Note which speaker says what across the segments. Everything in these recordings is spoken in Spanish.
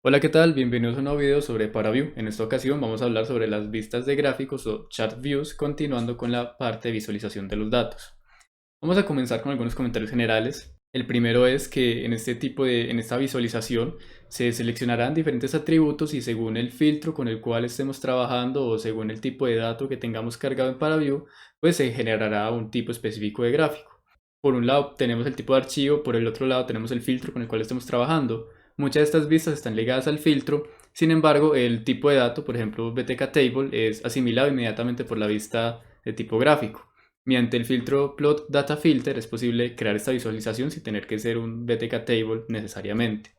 Speaker 1: Hola, ¿qué tal? Bienvenidos a un nuevo video sobre ParaView. En esta ocasión vamos a hablar sobre las vistas de gráficos o chart views, continuando con la parte de visualización de los datos. Vamos a comenzar con algunos comentarios generales. El primero es que en esta visualización se seleccionarán diferentes atributos y según el filtro con el cual estemos trabajando o según el tipo de dato que tengamos cargado en ParaView, pues se generará un tipo específico de gráfico. Por un lado tenemos el tipo de archivo, por el otro lado tenemos el filtro con el cual estemos trabajando. Muchas de estas vistas están ligadas al filtro, sin embargo el tipo de dato, por ejemplo BTK Table, es asimilado inmediatamente por la vista de tipo gráfico. Mediante el filtro Plot Data Filter es posible crear esta visualización sin tener que ser un BTK Table necesariamente.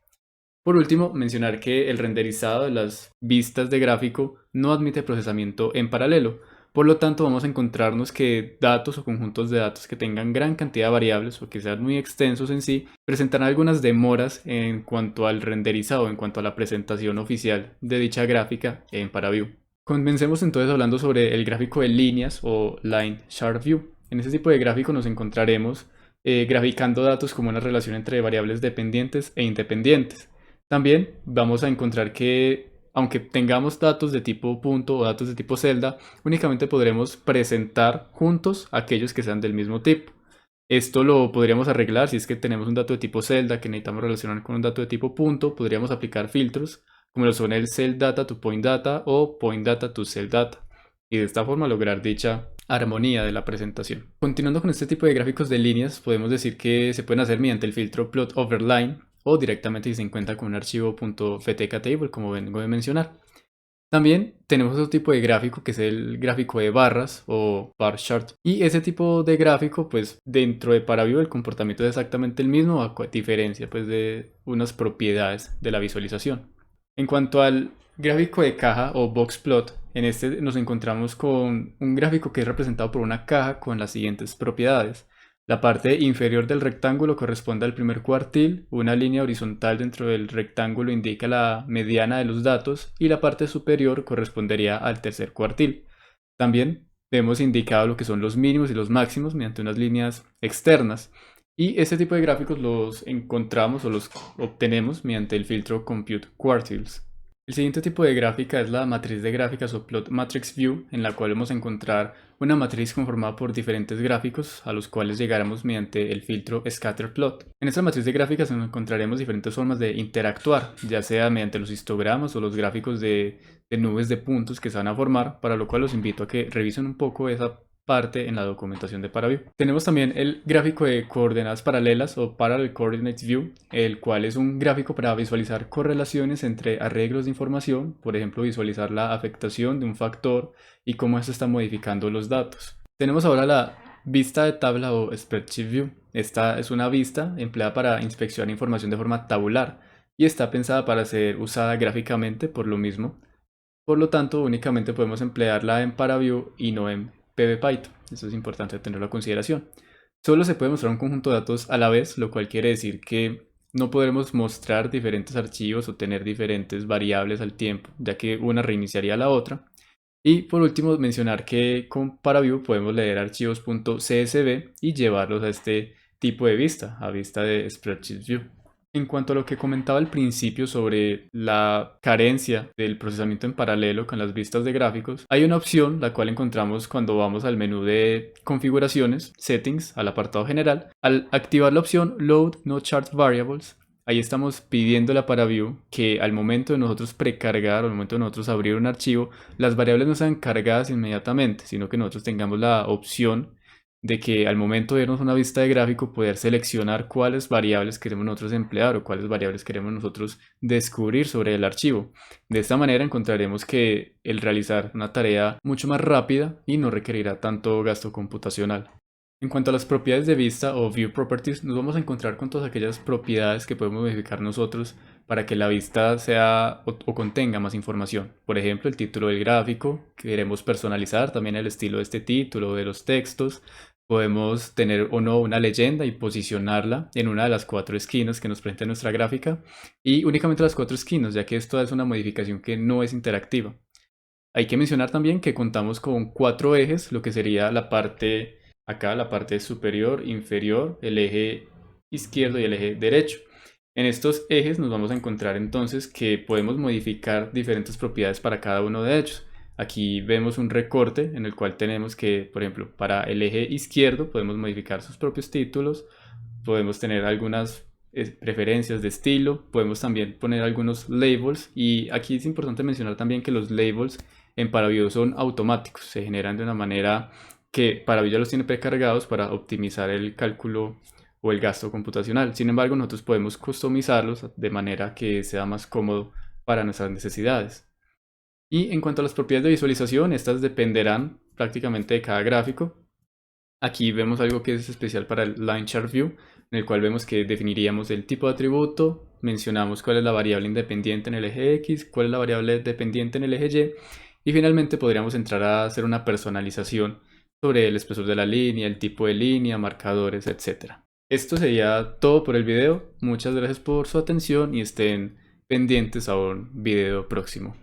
Speaker 1: Por último, mencionar que el renderizado de las vistas de gráfico no admite procesamiento en paralelo. Por lo tanto, vamos a encontrarnos que datos o conjuntos de datos que tengan gran cantidad de variables o que sean muy extensos en sí, presentarán algunas demoras en cuanto al renderizado, en cuanto a la presentación oficial de dicha gráfica en ParaView. Comencemos entonces hablando sobre el gráfico de líneas o Line Chart View. En este tipo de gráfico nos encontraremos graficando datos como una relación entre variables dependientes e independientes. También vamos a encontrar que aunque tengamos datos de tipo punto o datos de tipo celda, únicamente podremos presentar juntos aquellos que sean del mismo tipo. Esto lo podríamos arreglar si es que tenemos un dato de tipo celda que necesitamos relacionar con un dato de tipo punto. Podríamos aplicar filtros como lo son el cell data to point data o point data to cell data, y de esta forma lograr dicha armonía de la presentación. Continuando con este tipo de gráficos de líneas, podemos decir que se pueden hacer mediante el filtro plot over line o directamente si se encuentra con un archivo .ftk como vengo de mencionar. También tenemos otro tipo de gráfico que es el gráfico de barras o bar chart. Y ese tipo de gráfico, pues dentro de ParaView el comportamiento es exactamente el mismo, a diferencia pues de unas propiedades de la visualización. En cuanto al gráfico de caja o box plot, en este nos encontramos con un gráfico que es representado por una caja con las siguientes propiedades. La parte inferior del rectángulo corresponde al primer cuartil, una línea horizontal dentro del rectángulo indica la mediana de los datos y la parte superior correspondería al tercer cuartil. También vemos indicado lo que son los mínimos y los máximos mediante unas líneas externas. Y este tipo de gráficos los encontramos o los obtenemos mediante el filtro Compute Quartiles. El siguiente tipo de gráfica es la matriz de gráficas o Plot Matrix View, en la cual vamos a encontrar una matriz conformada por diferentes gráficos a los cuales llegaremos mediante el filtro Scatter Plot. En esta matriz de gráficas encontraremos diferentes formas de interactuar, ya sea mediante los histogramas o los gráficos de nubes de puntos que se van a formar, para lo cual los invito a que revisen un poco esa parte en la documentación de ParaView. Tenemos también el gráfico de coordenadas paralelas o Parallel Coordinates View, el cual es un gráfico para visualizar correlaciones entre arreglos de información, por ejemplo visualizar la afectación de un factor y cómo eso está modificando los datos. Tenemos ahora la vista de tabla o Spreadsheet View. Esta es una vista empleada para inspeccionar información de forma tabular y está pensada para ser usada gráficamente por lo mismo. Por lo tanto, únicamente podemos emplearla en ParaView y no en PBPython. Eso es importante tenerlo a consideración. Solo se puede mostrar un conjunto de datos a la vez, lo cual quiere decir que no podremos mostrar diferentes archivos o tener diferentes variables al tiempo, ya que una reiniciaría a la otra. Y por último, mencionar que con ParaView podemos leer archivos .csv y llevarlos a este tipo de vista, a vista de Spreadsheet View. En cuanto a lo que comentaba al principio sobre la carencia del procesamiento en paralelo con las vistas de gráficos, hay una opción la cual encontramos cuando vamos al menú de configuraciones, settings, al apartado general. Al activar la opción Load No Chart Variables, ahí estamos pidiéndole a ParaView que al momento de nosotros precargar o al momento de nosotros abrir un archivo, las variables no sean cargadas inmediatamente, sino que nosotros tengamos la opción de que al momento de irnos a una vista de gráfico poder seleccionar cuáles variables queremos nosotros emplear o cuáles variables queremos nosotros descubrir sobre el archivo. De esta manera encontraremos que el realizar una tarea mucho más rápida y no requerirá tanto gasto computacional. En cuanto a las propiedades de vista o View Properties, nos vamos a encontrar con todas aquellas propiedades que podemos modificar nosotros para que la vista sea o contenga más información. Por ejemplo, el título del gráfico, queremos personalizar también el estilo de este título, de los textos. Podemos tener o no una leyenda y posicionarla en una de las 4 esquinas que nos presenta nuestra gráfica, y únicamente las 4 esquinas, ya que esto es una modificación que no es interactiva. Hay que mencionar también que contamos con 4 ejes, lo que sería la parte acá, la parte superior, inferior, el eje izquierdo y el eje derecho. En estos ejes nos vamos a encontrar entonces que podemos modificar diferentes propiedades para cada uno de ellos. Aquí vemos un recorte en el cual tenemos que, por ejemplo, para el eje izquierdo podemos modificar sus propios títulos, podemos tener algunas preferencias de estilo, podemos también poner algunos labels, y aquí es importante mencionar también que los labels en Paraview son automáticos, se generan de una manera que Paraview ya los tiene precargados para optimizar el cálculo o el gasto computacional. Sin embargo, nosotros podemos customizarlos de manera que sea más cómodo para nuestras necesidades. Y en cuanto a las propiedades de visualización, estas dependerán prácticamente de cada gráfico. Aquí vemos algo que es especial para el Line Chart View, en el cual vemos que definiríamos el tipo de atributo, mencionamos cuál es la variable independiente en el eje X, cuál es la variable dependiente en el eje Y finalmente podríamos entrar a hacer una personalización sobre el espesor de la línea, el tipo de línea, marcadores, etc. Esto sería todo por el video. Muchas gracias por su atención y estén pendientes a un video próximo.